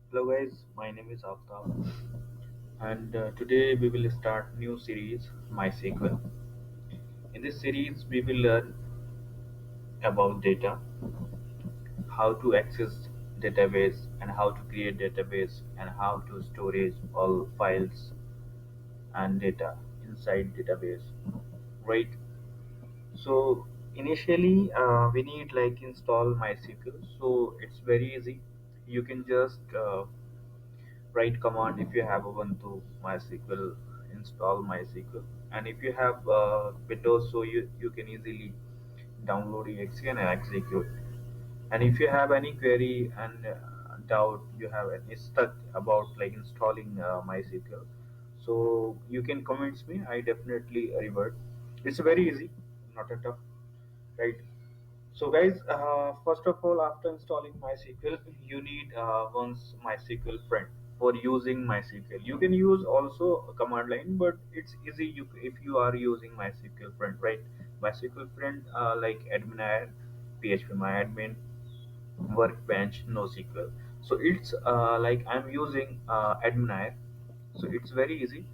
Hello guys, my name is Aftab and today we will start new series MySQL. In this series we will learn about data, how to access database and how to create database and how to storage all files and data inside database. Right? So initially we need like install MySQL. So it's very easy. You can just write command if you have Ubuntu MySQL install MySQL, and if you have Windows, so you can easily download exe and execute. And if you have any query and doubt, you have any stuck about like installing MySQL, so you can comments me. I definitely revert. It's very easy, not a tough, right? So guys, first of all, after installing MySQL, you need once MySQL friend for using MySQL. You can use also a command line, but it's easy if you are using MySQL friend, right? MySQL friend like admin, PHP admin, Workbench, NoSQL. So it's like I'm using admin, so it's very easy.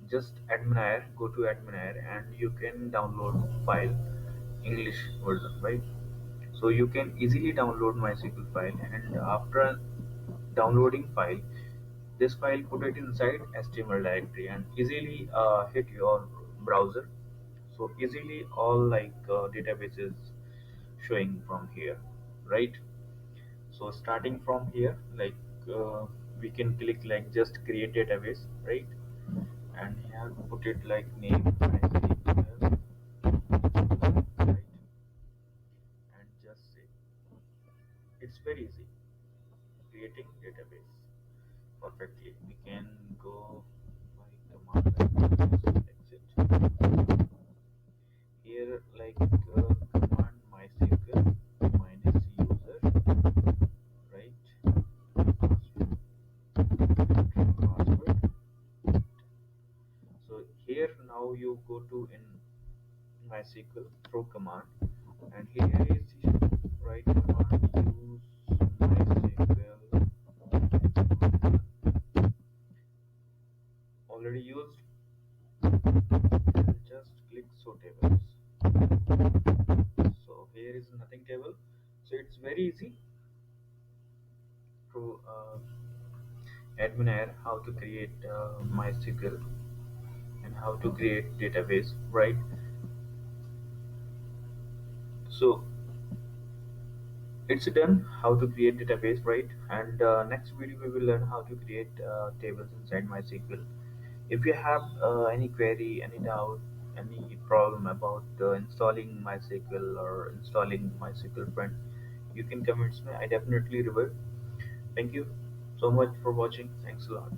Just admin, go to admin, and you can download file English version, right? So you can easily download MySQL file, and after downloading file, this file put it inside HTML directory and easily hit your browser. So easily all like databases showing from here, right? So starting from here, like we can click like just create database, right? And here put it like name MySQL, right? And just say it's very easy creating database perfectly. We can go by command like exit here, like command MySQL minus user, right? Password, password. So here now you go to in MySQL through command, and here is right command use MySQL already used, and just click show tables. So here is nothing table. So it's very easy to admin how to create MySQL and how to create database, right? So it's done how to create database, right? And next video we will learn how to create tables inside MySQL. If you have any query, any doubt, any problem about installing MySQL or installing MySQL friend, you can comments me. I definitely revert. Thank you so much for watching. Thanks a lot.